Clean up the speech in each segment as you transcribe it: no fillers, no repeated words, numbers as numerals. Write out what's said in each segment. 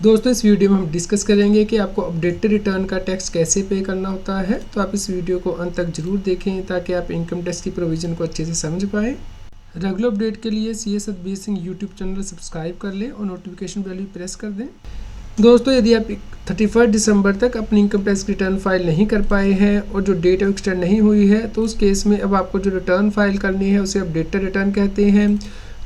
दोस्तों इस वीडियो में हम डिस्कस करेंगे कि आपको अपडेटेड रिटर्न का टैक्स कैसे पे करना होता है। तो आप इस वीडियो को अंत तक जरूर देखें ताकि आप इनकम टैक्स की प्रोविज़न को अच्छे से समझ पाएँ। रेगुलर अपडेट के लिए CS Satbir Singh YouTube channel subscribe कर लें और नोटिफिकेशन बेल भी प्रेस कर दें। दोस्तों यदि आप 31 दिसंबर तक अपनी इनकम टैक्स रिटर्न फाइल नहीं कर पाए हैं और जो डेट एक्सटेंड नहीं हुई है, तो उस केस में अब आपको जो रिटर्न फाइल करनी है उसे अपडेटेड रिटर्न कहते हैं।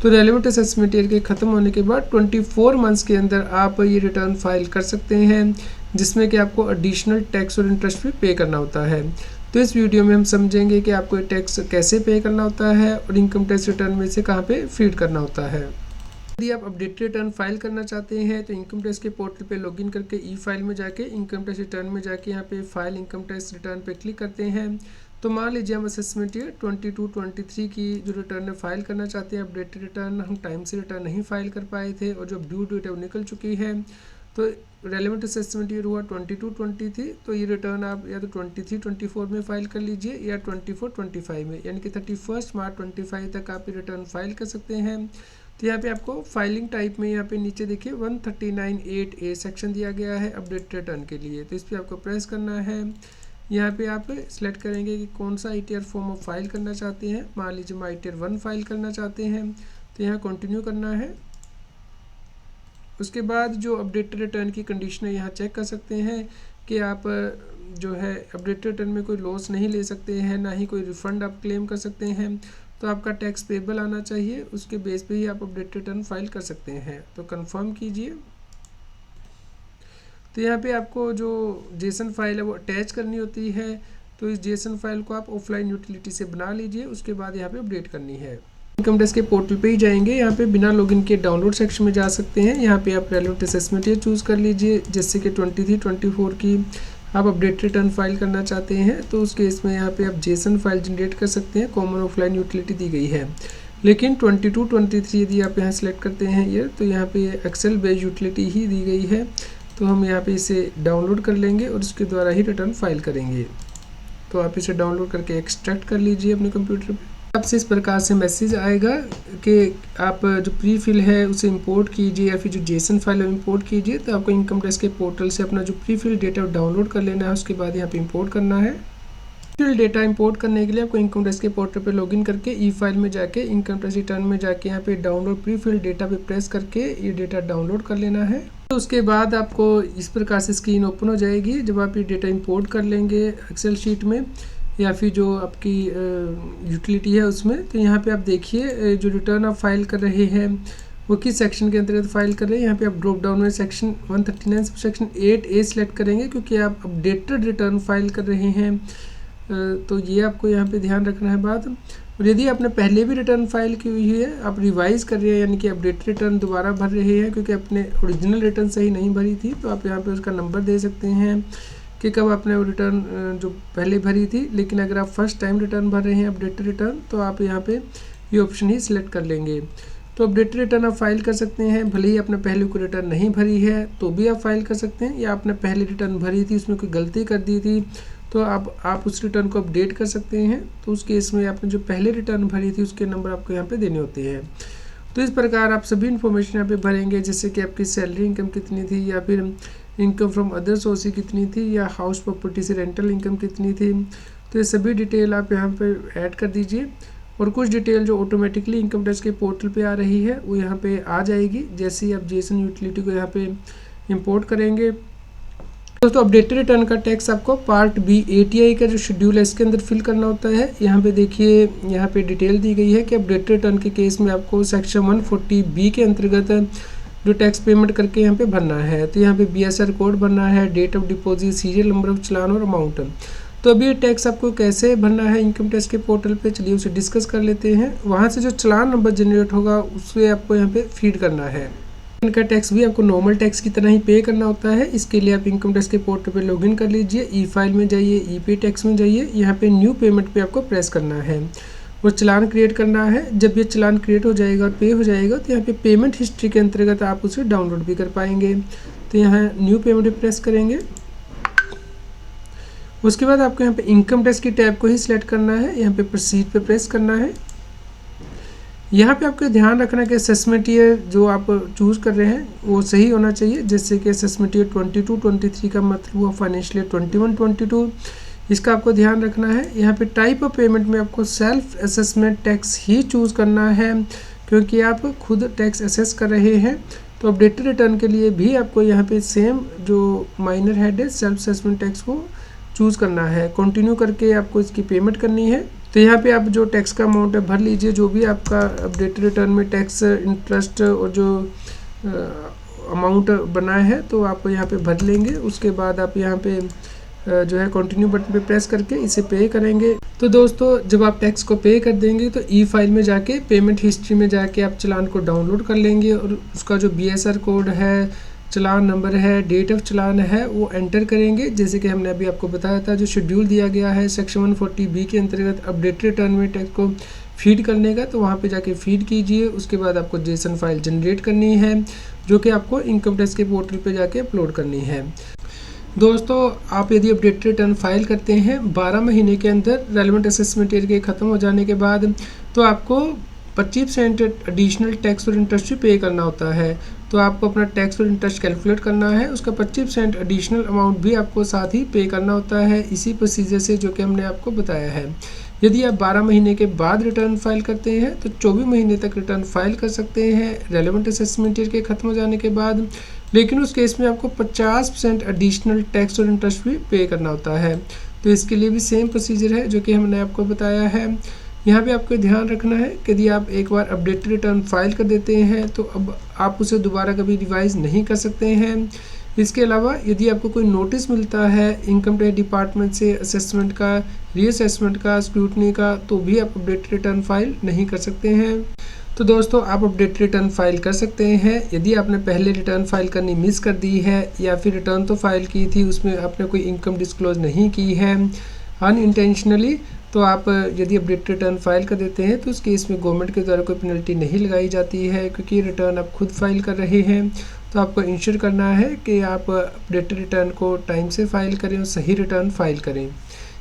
तो रेलेवेंट असेसमेंट ईयर के ख़त्म होने के बाद 24 मंथ्स के अंदर आप ये रिटर्न फाइल कर सकते हैं, जिसमें कि आपको एडिशनल टैक्स और इंटरेस्ट भी पे करना होता है। तो इस वीडियो में हम समझेंगे कि आपको ये टैक्स कैसे पे करना होता है और इनकम टैक्स रिटर्न में से कहाँ पे फीड करना होता है। यदि आप अपडेटेड रिटर्न फाइल करना चाहते हैं तो इनकम टैक्स के पोर्टल पे लॉगिन करके ई फाइल में जाके इनकम टैक्स रिटर्न में जाके यहाँ पे फाइल इनकम टैक्स रिटर्न पे क्लिक करते हैं। तो मान लीजिए हम असेसमेंट ईयर 22-23 की जो रिटर्न है फाइल करना चाहते हैं। अपडेटेड रिटर्न हम टाइम से रिटर्न नहीं फाइल कर पाए थे और जो ड्यू डेट है वो निकल चुकी है। तो रेलेवेंट असेसमेंट ईयर हुआ 22-23, तो ये रिटर्न आप या तो 23-24 में फाइल कर लीजिए या 24-25 में, यानी कि 31 मार्च 25 तक आप ये रिटर्न फाइल कर सकते हैं। तो यहाँ पे आपको फाइलिंग टाइप में यहाँ पे नीचे देखिए 139(8)(a) सेक्शन दिया गया है अपडेट रिटर्न के लिए। तो इस पर आपको प्रेस करना है। यहाँ पे आप सेलेक्ट करेंगे कि कौन सा ITR फॉर्म ऑफ फाइल करना चाहते हैं। मान लीजिए हम ITR 1 फाइल करना चाहते हैं, तो यहाँ कंटिन्यू करना है। उसके बाद जो अपडेटेड रिटर्न की कंडीशन है यहाँ चेक कर सकते हैं कि आप जो है अपडेटेड रिटर्न में कोई लॉस नहीं ले सकते हैं, ना ही कोई रिफंड आप क्लेम कर सकते हैं। तो आपका टैक्स पेबल आना चाहिए, उसके बेस पे ही आप अपडेटेड रिटर्न फाइल कर सकते हैं। तो कंफर्म कीजिए। तो यहाँ पे आपको जो जेसन फाइल है वो अटैच करनी होती है। तो इस जेसन फाइल को आप ऑफलाइन यूटिलिटी से बना लीजिए, उसके बाद यहाँ पे अपडेट करनी है। इनकम टैक्स के पोर्टल पे ही जाएंगे, यहाँ पे बिना लॉगिन के डाउनलोड सेक्शन में जा सकते हैं। यहाँ पे आप रेलेवेंट असेसमेंट ईयर चूज़ कर लीजिए, जैसे कि 23-24 की आप अपडेट रिटर्न फाइल करना चाहते हैं। तो उस केस में यहाँ पे आप जेसन फाइल जनरेट कर सकते हैं, कॉमन ऑफलाइन यूटिलिटी दी गई है। लेकिन 22-23 यदि आप यहाँ सेलेक्ट करते हैं ईयर, तो यहाँ पे एक्सेल बेस्ड यूटिलिटी ही दी गई है। तो हम यहाँ पे इसे डाउनलोड कर लेंगे और उसके द्वारा ही रिटर्न फाइल करेंगे। तो आप इसे डाउनलोड करके एक्सट्रैक्ट कर लीजिए अपने कंप्यूटर पे। आपसे इस प्रकार से मैसेज आएगा कि आप जो प्री फिल है उसे इंपोर्ट कीजिए या फिर जो जेसन फाइल है इंपोर्ट कीजिए। तो आपको इनकम टैक्स के पोर्टल से अपना जो प्री फिल डेटा डाउनलोड कर लेना है, उसके बाद यहाँ पे इंपोर्ट करना है। फिल डेटा इंपोर्ट करने के लिए आपको इनकम टैक्स के पोर्टल पे लॉगिन करके ई फाइल में जाके इनकम टैक्स रिटर्न में जाके यहाँ पे डाउनलोड प्री फिल डेटा पे प्रेस करके ये डेटा डाउनलोड कर लेना है। तो उसके बाद आपको इस प्रकार से स्क्रीन ओपन हो जाएगी। जब आप ये डेटा इंपोर्ट कर लेंगे एक्सेल शीट में या फिर जो आपकी यूटिलिटी है उसमें, तो यहाँ पे आप देखिए जो रिटर्न आप फाइल कर रहे हैं वो किस सेक्शन के अंतर्गत फाइल कर रहे हैं। यहाँ पे आप ड्रॉप डाउन में सेक्शन 139 सेक्शन 8A सेलेक्ट करेंगे, क्योंकि आप अपडेटेड रिटर्न फाइल कर रहे हैं। तो ये आपको यहाँ पे ध्यान रखना है बात। और यदि आपने पहले भी रिटर्न फाइल की हुई है, आप रिवाइज कर रहे हैं यानी कि अपडेटेड रिटर्न दोबारा भर रहे हैं क्योंकि अपने ओरिजिनल रिटर्न सही नहीं भरी थी, तो आप यहाँ पे उसका नंबर दे सकते हैं कि कब आपने वो रिटर्न जो पहले भरी थी। लेकिन अगर आप फर्स्ट टाइम रिटर्न भर रहे हैं अपडेटेड रिटर्न, तो आप यहाँ पे ये ऑप्शन ही सिलेक्ट कर लेंगे। तो अपडेटेड रिटर्न आप फाइल कर सकते हैं, भले ही आपने पहले कोई रिटर्न नहीं भरी है तो भी आप फाइल कर सकते हैं, या आपने पहले रिटर्न भरी थी उसमें कोई गलती कर दी थी तो आप उस रिटर्न को अपडेट कर सकते हैं। तो उस केस में आपने जो पहले रिटर्न भरी थी उसके नंबर आपको यहाँ पे देने होते हैं। तो इस प्रकार आप सभी इन्फॉर्मेशन यहाँ पे भरेंगे, जैसे कि आपकी सैलरी इनकम कितनी थी, या फिर इनकम फ्रॉम अदर सोर्स कितनी थी, या हाउस प्रॉपर्टी से रेंटल इनकम कितनी थी। तो ये सभी डिटेल आप यहाँ पर ऐड कर दीजिए। और कुछ डिटेल जो ऑटोमेटिकली इनकम टैक्स के पोर्टल पे आ रही है वो यहाँ पे आ जाएगी जैसे ही आप जेसन यूटिलिटी को यहाँ पे इंपोर्ट करेंगे। दोस्तों अपडेटेड रिटर्न का टैक्स आपको पार्ट बी ATI का जो शेड्यूल है इसके अंदर फिल करना होता है। यहाँ पे देखिए यहाँ पे डिटेल दी गई है कि अपडेटेड रिटर्न के केस में आपको सेक्शन 140B के अंतर्गत जो टैक्स पेमेंट करके यहाँ पे भरना है। तो यहाँ पे BSR कोड भरना है, date of deposit, serial number of challan और अमाउंट। तो अभी ये टैक्स आपको कैसे भरना है इनकम टैक्स के पोर्टल पे, चलिए उसे डिस्कस कर लेते हैं। वहाँ से जो चालान नंबर जनरेट होगा उसे आपको यहाँ पे फीड करना है। इनका टैक्स भी आपको नॉर्मल टैक्स की तरह ही पे करना होता है। इसके लिए आप इनकम टैक्स के पोर्टल पे लॉगिन कर लीजिए, ई फाइल में जाइए, ई-पे टैक्स में जाइए, यहाँ पे न्यू पेमेंट पे आपको प्रेस करना है और चालान क्रिएट करना है। जब ये चालान क्रिएट हो जाएगा और पे हो जाएगा तो यहाँ पे पेमेंट हिस्ट्री के अंतर्गत आप उसे डाउनलोड भी कर पाएंगे। तो यहाँ न्यू पेमेंट पे प्रेस करेंगे। उसके बाद आपको यहाँ पे इनकम टैक्स की टैब को ही सिलेक्ट करना है, यहाँ पे प्रोसीड पे प्रेस करना है। यहाँ पे आपको ध्यान रखना कि असेसमेंट ईयर जो आप चूज़ कर रहे हैं वो सही होना चाहिए। जैसे कि असेसमेंट ईयर 22-23 का मतलब हुआ फाइनेंशियल ईयर 21-22, इसका आपको ध्यान रखना है। यहाँ पे टाइप ऑफ पेमेंट में आपको सेल्फ असेसमेंट टैक्स ही चूज़ करना है, क्योंकि आप खुद टैक्स असेस कर रहे हैं। तो अपडेटेड रिटर्न के लिए भी आपको यहाँ पे सेम जो माइनर हेड है सेल्फ असेसमेंट टैक्स को चूज़ करना है। कंटिन्यू करके आपको इसकी पेमेंट करनी है। तो यहाँ पे आप जो टैक्स का अमाउंट है भर लीजिए, जो भी आपका अपडेटेड रिटर्न में टैक्स इंटरेस्ट और जो अमाउंट बना है तो आप यहाँ पे भर लेंगे। उसके बाद आप यहाँ पे जो है कंटिन्यू बटन पे प्रेस करके इसे पे करेंगे। तो दोस्तों जब आप टैक्स को पे कर देंगे तो ई फाइल में जाके पेमेंट हिस्ट्री में जाके आप चालान को डाउनलोड कर लेंगे और उसका जो BSR कोड है, चालान नंबर है, डेट ऑफ चालान है वो एंटर करेंगे। जैसे कि हमने अभी आपको बताया था, जो शेड्यूल दिया गया है सेक्शन 140B के अंतर्गत अपडेटेड रिटर्न में टैक्स को फीड करने का, तो वहाँ पे जाके फीड कीजिए। उसके बाद आपको जेसन फाइल जनरेट करनी है, जो कि आपको इनकम टैक्स के पोर्टल पे जाके अपलोड करनी है। दोस्तों आप यदि अपडेटेड रिटर्न फाइल करते हैं 12 महीने के अंदर रेलेवेंट असेसमेंट ईयर के ख़त्म हो जाने के बाद, तो आपको 25% एडिशनल टैक्स और इंटरेस्ट भी पे करना होता है। तो आपको अपना टैक्स और इंटरेस्ट कैलकुलेट करना है, उसका 25% एडिशनल अमाउंट भी आपको साथ ही पे करना होता है, इसी प्रोसीजर से जो कि हमने आपको बताया है। यदि आप 12 महीने के बाद रिटर्न फाइल करते हैं तो 24 महीने तक रिटर्न फाइल कर सकते हैं रेलेवेंट असेसमेंट ईयर के ख़त्म हो जाने के बाद, लेकिन उस केस में आपको 50% एडिशनल टैक्स और इंटरेस्ट भी पे करना होता है। तो इसके लिए भी सेम प्रोसीजर है जो कि हमने आपको बताया है। यहाँ पे आपको ध्यान रखना है कि यदि आप एक बार अपडेटेड रिटर्न फाइल कर देते हैं तो अब आप उसे दोबारा कभी रिवाइज नहीं कर सकते हैं। इसके अलावा यदि आपको कोई नोटिस मिलता है इनकम टैक्स डिपार्टमेंट से असेसमेंट का, रीअसेसमेंट का, स्क्रूटनी का, तो भी आप अपडेटेड रिटर्न फाइल नहीं कर सकते हैं। तो दोस्तों आप अपडेटेड रिटर्न फाइल कर सकते हैं यदि आपने पहले रिटर्न फाइल करनी मिस कर दी है, या फिर रिटर्न तो फाइल की थी उसमें आपने कोई इनकम डिस्क्लोज नहीं की है अनइंटेंशनली। तो आप यदि अपडेटेड रिटर्न फाइल कर देते हैं तो उस केस में गवर्नमेंट के द्वारा कोई पेनल्टी नहीं लगाई जाती है, क्योंकि रिटर्न आप खुद फाइल कर रहे हैं। तो आपको इंश्योर करना है कि आप अपडेटेड रिटर्न को टाइम से फाइल करें और सही रिटर्न फाइल करें।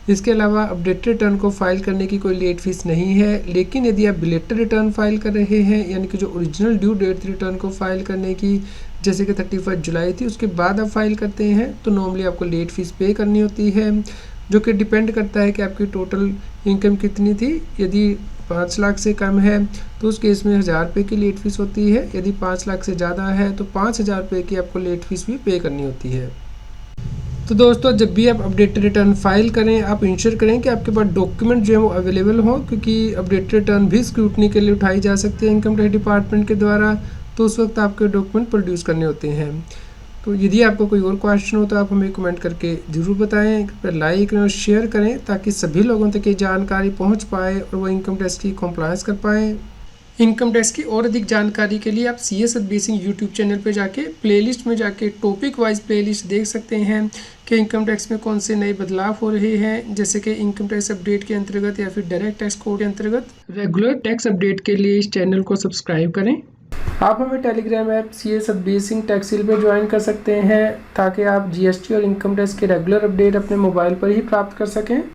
इसके अलावा अपडेटेड रिटर्न को फाइल करने की कोई लेट फीस नहीं है, लेकिन यदि आप बिलेटेड रिटर्न फाइल कर रहे हैं, यानी कि जो ओरिजिनल ड्यू डेट थी रिटर्न को फाइल करने की, जैसे कि 31 जुलाई थी, उसके बाद आप फाइल करते हैं तो नॉर्मली आपको लेट फीस पे करनी होती है, जो कि डिपेंड करता है कि आपकी टोटल इनकम कितनी थी। यदि 5 लाख से कम है तो उस केस में 1000 रुपये की लेट फीस होती है। यदि 5 लाख से ज़्यादा है तो 5000 रुपये की आपको लेट फीस भी पे करनी होती है। तो दोस्तों जब भी आप अपडेटेड रिटर्न फाइल करें आप इंश्योर करें कि आपके पास डॉक्यूमेंट जो है वो अवेलेबल हो, क्योंकि अपडेटेड रिटर्न भी स्क्रूटनी के लिए उठाई जा सकती है इनकम टैक्स डिपार्टमेंट के द्वारा, तो उस वक्त आपके डॉक्यूमेंट प्रोड्यूस करने होते हैं। तो यदि आपको कोई और क्वेश्चन हो तो आप हमें कमेंट करके ज़रूर बताएं, लाइक और शेयर करें ताकि सभी लोगों तक ये जानकारी पहुंच पाए और वो इनकम टैक्स की कंप्लायंस कर पाएँ। इनकम टैक्स की और अधिक जानकारी के लिए आप CS एडवाइसिंग यूट्यूब चैनल पे जाके प्लेलिस्ट में जाके टॉपिक वाइज प्लेलिस्ट देख सकते हैं कि इनकम टैक्स में कौन से नए बदलाव हो रहे हैं, जैसे कि इनकम टैक्स अपडेट के अंतर्गत या फिर डायरेक्ट टैक्स कोड के अंतर्गत। रेगुलर टैक्स अपडेट के लिए इस चैनल को सब्सक्राइब करें। आप हमें टेलीग्राम ऐप CS एडवाइसिंग टैक्सील पर ज्वाइन कर सकते हैं ताकि आप GST और इनकम टैक्स के रेगुलर अपडेट अपने मोबाइल पर ही प्राप्त कर सकें।